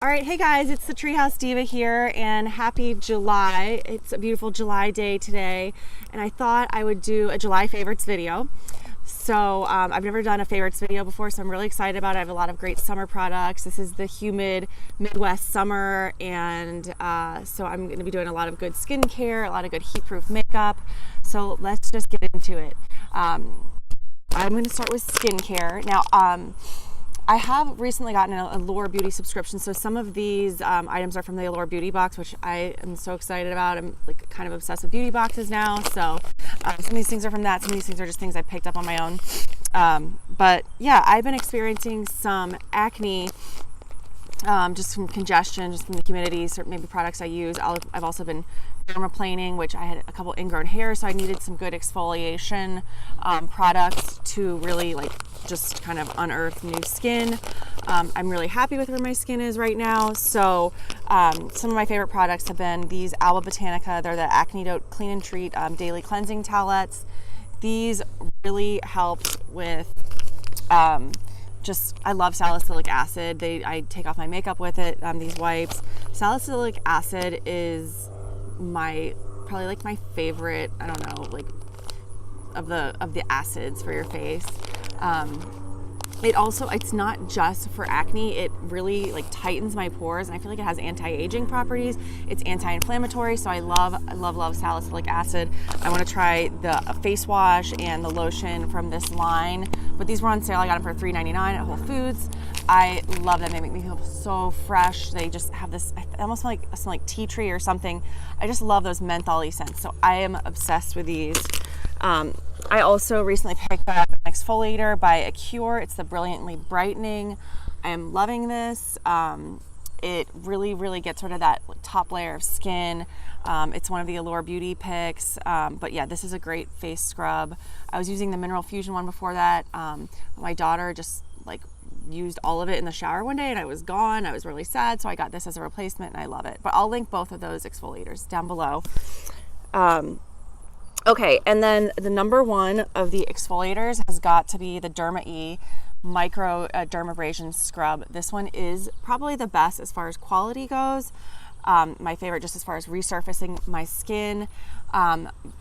All right, hey guys, it's the Treehouse Diva here, and happy July. It's a beautiful July day today, and I thought I would do a July favorites video. So I've never done a favorites video before, so I'm really excited about it. I have a lot of great summer products. This is the humid Midwest summer, and so I'm going to be doing a lot of good skincare, a lot of good heat-proof makeup. So let's just get into it. I'm going to start with skincare. Now, I have recently gotten an Allure Beauty subscription, so some of these items are from the Allure Beauty box, which I am so excited about. I'm like kind of obsessed with beauty boxes now, so some of these things are from that. Some of these things are just things I picked up on my own. But yeah, I've been experiencing some acne, just from congestion, just from the humidity, certain maybe products I use. I've also been dermaplaning, which I had a couple ingrown hairs, so I needed some good exfoliation products to really just kind of unearth new skin. I'm really happy with where my skin is right now. So some of my favorite products have been these Alba Botanica. They're the Acne Dote Clean and Treat Daily Cleansing Towelettes. These really helped with I love salicylic acid. I take off my makeup with it, these wipes. Salicylic acid is probably my favorite, I don't know, of the acids for your face. It's not just for acne. It really tightens my pores, and I feel like it has anti-aging properties. It's anti-inflammatory, so I love salicylic acid. I want to try the face wash and the lotion from this line, but these were on sale. I got them for $3.99 at Whole Foods. I love them. They make me feel so fresh. They just have this, I almost smell like tea tree or something. I just love those menthol-y scents, so I am obsessed with these. I also recently picked up an exfoliator by Acure. It's the Brilliantly Brightening. I am loving this. It really gets rid of that top layer of skin. It's one of the Allure Beauty picks. But yeah, this is a great face scrub. I was using the Mineral Fusion one before that. My daughter just used all of it in the shower one day, and I was gone. I was really sad, so I got this as a replacement, and I love it. But I'll link both of those exfoliators down below. Okay, and then the number one of the exfoliators has got to be the Derma Microdermabrasion Scrub. This one is probably the best as far as quality goes. My favorite just as far as resurfacing my skin.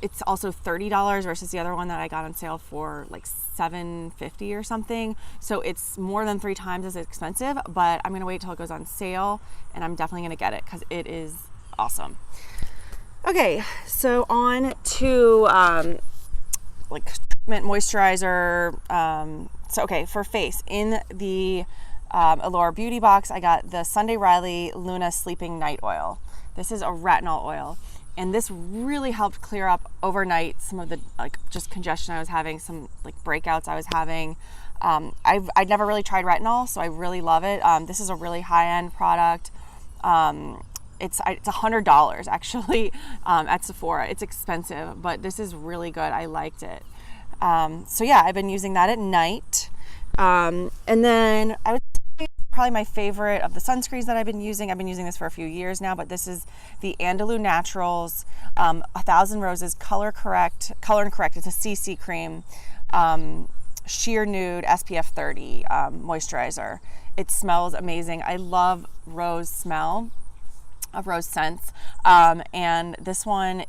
It's also $30 versus the other one that I got on sale for $7.50 or something. So it's more than 3 times as expensive, but I'm gonna wait till it goes on sale, and I'm definitely gonna get it because it is awesome. Okay, so on to treatment moisturizer. So for face, in the Allure Beauty box, I got the Sunday Riley Luna Sleeping Night Oil. This is a retinol oil, and this really helped clear up overnight some of the just congestion I was having, some breakouts I was having. I'd never really tried retinol, so I really love it. This is a really high-end product. It's $100 actually at Sephora. It's expensive, but this is really good. I liked it. So yeah, I've been using that at night. And then I would say probably my favorite of the sunscreens that I've been using this for a few years now, but this is the Andalou Naturals 1000 Roses Color and Correct. It's a CC cream, sheer nude SPF 30 moisturizer. It smells amazing. I love rose smell of rose scents, and this one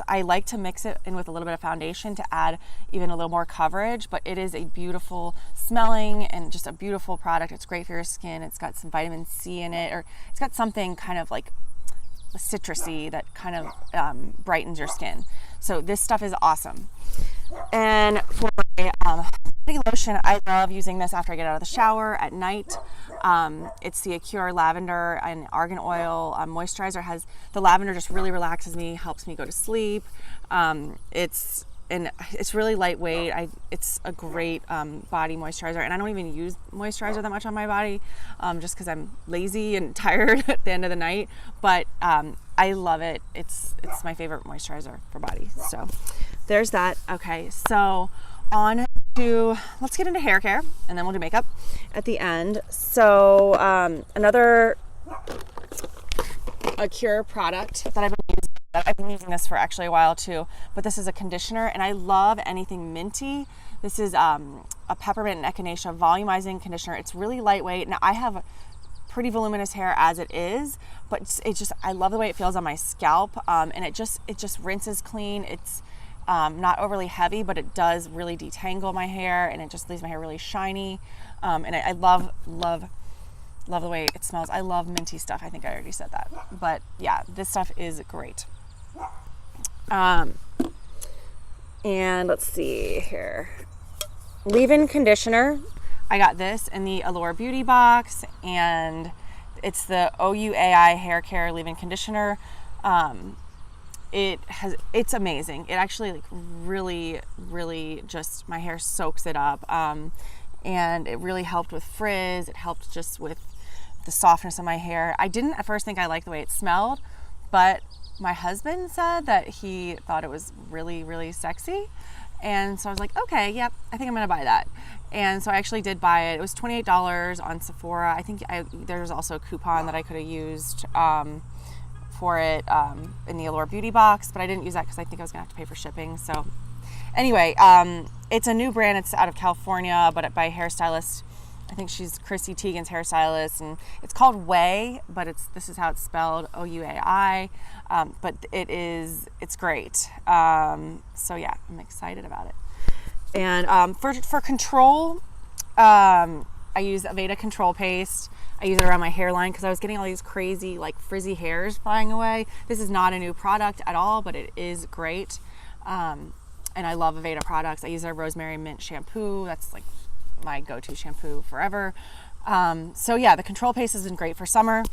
I like to mix it in with a little bit of foundation to add even a little more coverage, but it is a beautiful smelling and just a beautiful product. It's great for your skin. It's got some vitamin C in it, or it's got something kind of citrusy that kind of brightens your skin. So this stuff is awesome. And for my body lotion, I love using this after I get out of the shower at night. It's the Acure Lavender and Argan Oil moisturizer. The lavender just really relaxes me, helps me go to sleep. It's really lightweight. It's a great body moisturizer, and I don't even use moisturizer that much on my body, just because I'm lazy and tired at the end of the night. But I love it. It's my favorite moisturizer for body. So there's that. Okay, so let's get into hair care, and then we'll do makeup at the end. So another Acure product that I've been using this for actually a while too, but this is a conditioner, and I love anything minty. This is a peppermint and echinacea volumizing conditioner. It's really lightweight. Now I have pretty voluminous hair as it is, but it just, I love the way it feels on my scalp, and it just rinses clean. It's not overly heavy, but it does really detangle my hair, and it just leaves my hair really shiny. And I love the way it smells. I love minty stuff. I think I already said that, but yeah, this stuff is great. And let's see here. Leave-in conditioner. I got this in the Allure Beauty box, and it's the OUAI Hair Care Leave-in Conditioner. It's amazing. It actually like really just, my hair soaks it up. And it really helped with frizz. It helped just with the softness of my hair. I didn't at first think I liked the way it smelled, but my husband said that he thought it was really sexy. And so I was like, okay, yep, I think I'm gonna buy that. And so I actually did buy it. It was $28 on Sephora. I think there's also a coupon that I could have used for it in the Allure Beauty box, but I didn't use that because I think I was gonna have to pay for shipping. So anyway, it's a new brand. It's out of California, but by a hairstylist. I think she's Chrissy Teigen's hairstylist, and it's called Way, but this is how it's spelled, OUAI. But it's great. So yeah, I'm excited about it. And for control, I use Aveda Control Paste. I use it around my hairline because I was getting all these crazy like frizzy hairs flying away. This is not a new product at all, but it is great. And I love Aveda products. I use their Rosemary Mint shampoo. That's like my go-to shampoo forever. So yeah, the control paste has been great for summer.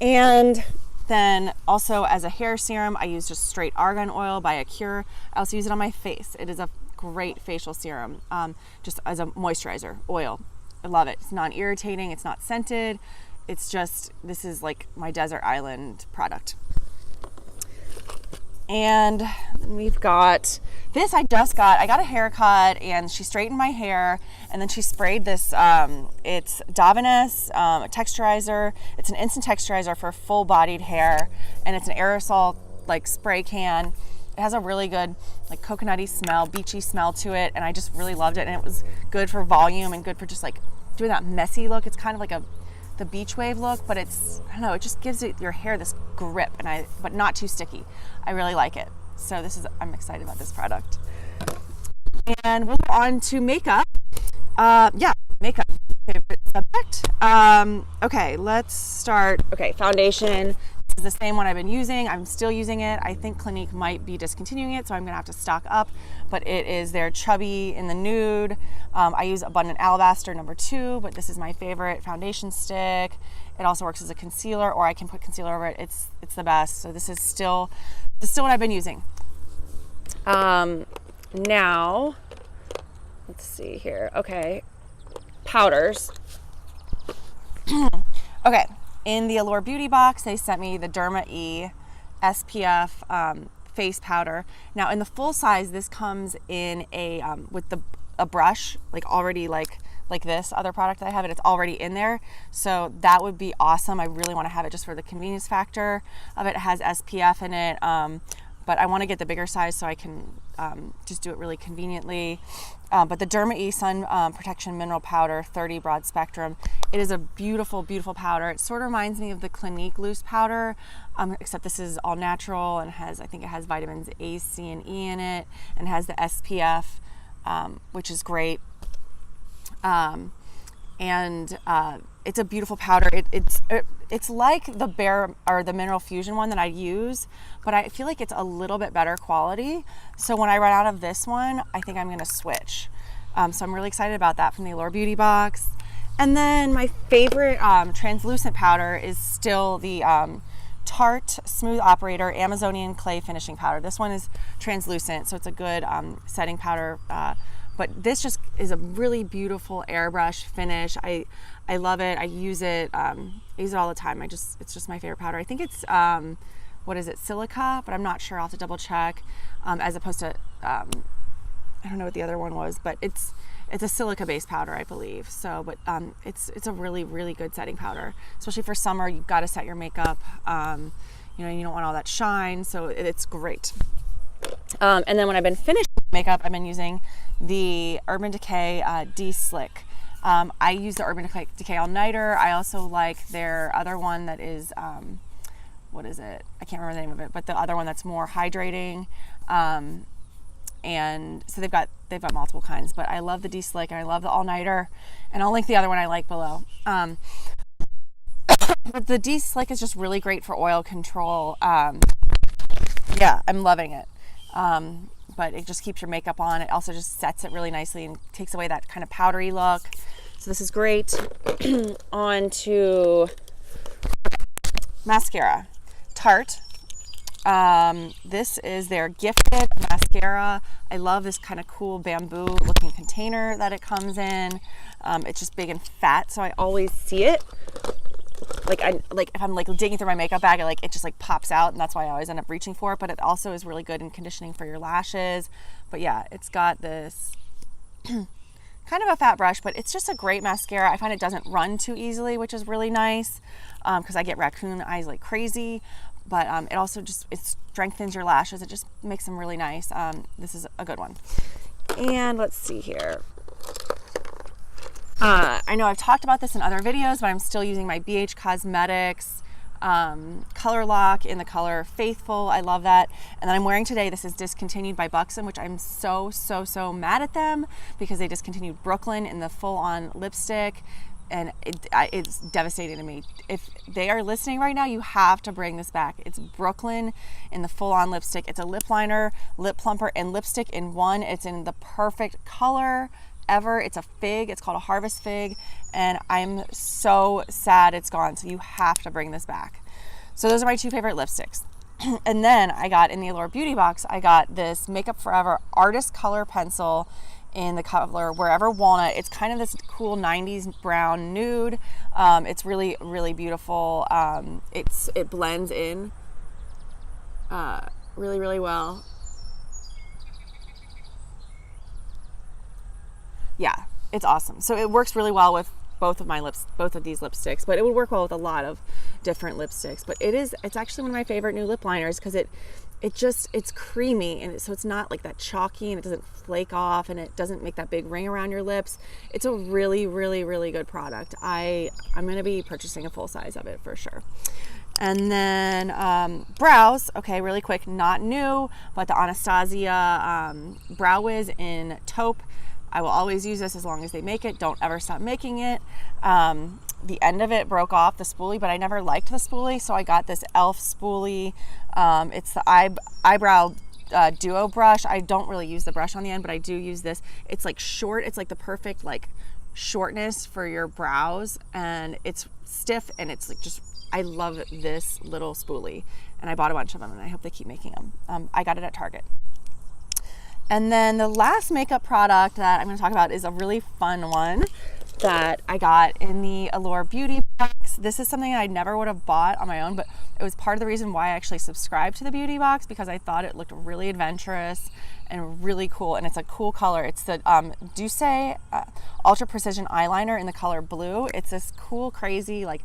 And then also as a hair serum, I use just straight argan oil by Acure. I also use it on my face. It is a great facial serum, just as a moisturizer oil. I love it. It's non-irritating. It's not scented. It's just, this is like my desert island product. And then we've got this. I got a haircut, and she straightened my hair, and then she sprayed this, it's Davines texturizer. It's an instant texturizer for full bodied hair, and it's an aerosol like spray can. It has a really good like coconutty smell, beachy smell to it, and I just really loved it. And it was good for volume and good for just like doing that messy look. It's kind of like the beach wave look, but it's, I don't know, it just gives your hair this grip, but not too sticky. I really like it. So I'm excited about this product. And we'll go on to makeup. Makeup, favorite subject. Okay, let's start. Okay, foundation. This is the same one I've been using. I'm still using it. I think Clinique might be discontinuing it, so I'm gonna have to stock up, but it is their Chubby in the Nude. I use Abundant Alabaster #2, but this is my favorite foundation stick. It also works as a concealer, or I can put concealer over it. It's the best. So this is still what I've been using. Now, let's see here. Okay, powders. Okay, in the Allure Beauty box, they sent me the Derma E SPF face powder. Now, in the full size, this comes in with a brush, like already like this other product that I have, it's already in there. So that would be awesome. I really want to have it just for the convenience factor of it. It has SPF in it, but I want to get the bigger size so I can just do it really conveniently. But the Derma E Sun Protection Mineral Powder 30 Broad Spectrum, it is a beautiful powder. It sort of reminds me of the Clinique loose powder, except this is all natural and I think it has vitamins A, C, and E in it, and has the SPF, which is great. It's a beautiful powder. It's like the Bare or the Mineral Fusion one that I use, but I feel like it's a little bit better quality. So when I run out of this one, I think I'm going to switch. So I'm really excited about that from the Allure Beauty box. And then my favorite translucent powder is still the Tarte Smooth Operator Amazonian Clay Finishing Powder. This one is translucent, so it's a good setting powder. But this just is a really beautiful airbrush finish. I love it. I use it all the time. It's just my favorite powder. I think it's what is it, silica, but I'm not sure. I'll have to double check. As opposed to I don't know what the other one was, but it's a silica based powder, I believe. So, but it's a really good setting powder, especially for summer. You've got to set your makeup. You don't want all that shine, so it's great. And then when I've been finishing makeup, I've been using the Urban Decay D-Slick I use the Urban Decay All Nighter. I also like their other one that is, what is it? I can't remember the name of it, but the other one that's more hydrating. And so they've got multiple kinds, but I love the De-Slick and I love the All Nighter, and I'll link the other one I like below. But the De-Slick is just really great for oil control. Yeah, I'm loving it. But it just keeps your makeup on. It also just sets it really nicely and takes away that kind of powdery look. So this is great. On to mascara. Tarte. This is their Gifted mascara. I love this kind of cool bamboo looking container that it comes in. It's just big and fat, so I always see it. Like if I'm like digging through my makeup bag, it just like pops out, and that's why I always end up reaching for it. But it also is really good in conditioning for your lashes. But yeah, it's got this kind of a fat brush, but it's just a great mascara. I find it doesn't run too easily, which is really nice, because I get raccoon eyes like crazy. But it also it strengthens your lashes. It just makes them really nice. This is a good one. And let's see here. I know I've talked about this in other videos, but I'm still using my BH Cosmetics Color Lock in the color Faithful. I love that. And then I'm wearing today, this is discontinued by Buxom, which I'm so mad at them, because they discontinued Brooklyn in the full-on lipstick. And it's devastating to me. If they are listening right now, you have to bring this back. It's Brooklyn in the full-on lipstick. It's a lip liner, lip plumper, and lipstick in one. It's in the perfect color ever. It's a fig. It's called a Harvest Fig, and I'm so sad it's gone. So you have to bring this back. So those are my two favorite lipsticks. And then I got in the Allure Beauty Box, I got this Makeup Forever Artist Color Pencil in the color Wherever Walnut. It's kind of this cool 90s brown nude. It's really beautiful. It blends in really well. Yeah, it's awesome. So it works really well with both of these lipsticks, but it would work well with a lot of different lipsticks. But it's actually one of my favorite new lip liners, because it's creamy, and so it's not like that chalky, and it doesn't flake off, and it doesn't make that big ring around your lips. It's a really good product. I'm going to be purchasing a full size of it for sure. And then brows, okay, really quick, not new, but the Anastasia Brow Wiz in taupe. I will always use this as long as they make it. Don't ever stop making it. The end of it broke off, the spoolie, but I never liked the spoolie, so I got this e.l.f. spoolie. It's the eyebrow duo brush. I don't really use the brush on the end, but I do use this. It's like short. It's like the perfect like shortness for your brows, and it's stiff, and it's like I love this little spoolie, and I bought a bunch of them, and I hope they keep making them. I got it at Target. And then the last makeup product that I'm going to talk about is a really fun one that I got in the Allure Beauty Box. This is something I never would have bought on my own, but it was part of the reason why I actually subscribed to the Beauty Box, because I thought it looked really adventurous and really cool, and it's a cool color. It's the Dote Ultra Precision Eyeliner in the color blue. It's this cool, crazy, like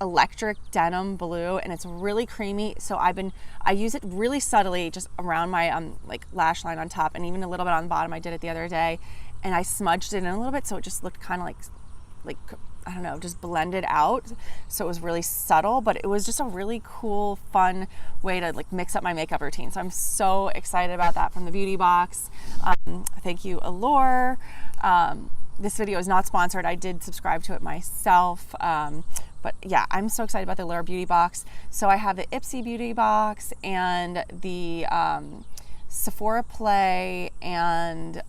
electric denim blue, and it's really creamy. So I use it really subtly just around my like lash line on top, and even a little bit on the bottom. I did it the other day, and I smudged it in a little bit, so it just looked kind of like I don't know, just blended out. So it was really subtle, but it was just a really cool, fun way to like mix up my makeup routine. So I'm so excited about that from the Beauty Box. Thank you, Allure. This video is not sponsored. I did subscribe to it myself. But yeah, I'm so excited about the Allure Beauty Box. So I have the Ipsy Beauty Box and the Sephora Play, and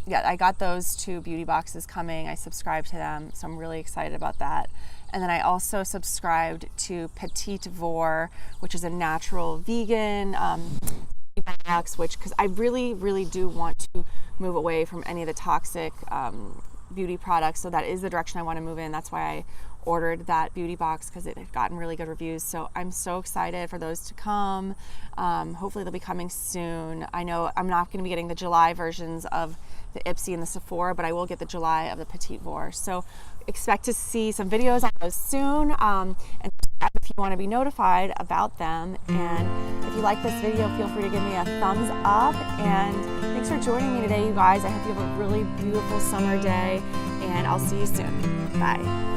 yeah, I got those two beauty boxes coming. I subscribed to them, so I'm really excited about that. And then I also subscribed to Petite Vor, which is a natural vegan box, because I really do want to move away from any of the toxic beauty products. So that is the direction I want to move in. That's why I ordered that beauty box, because it had gotten really good reviews. So I'm so excited for those to come. Hopefully they'll be coming soon. I know I'm not going to be getting the July versions of the Ipsy and the Sephora, but I will get the July of the Petite Vor. So expect to see some videos on those soon, and if you want to be notified about them. And if you like this video, feel free to give me a thumbs up, and thanks thanks for joining me today, you guys. I hope you have a really beautiful summer day, and I'll see you soon. Bye.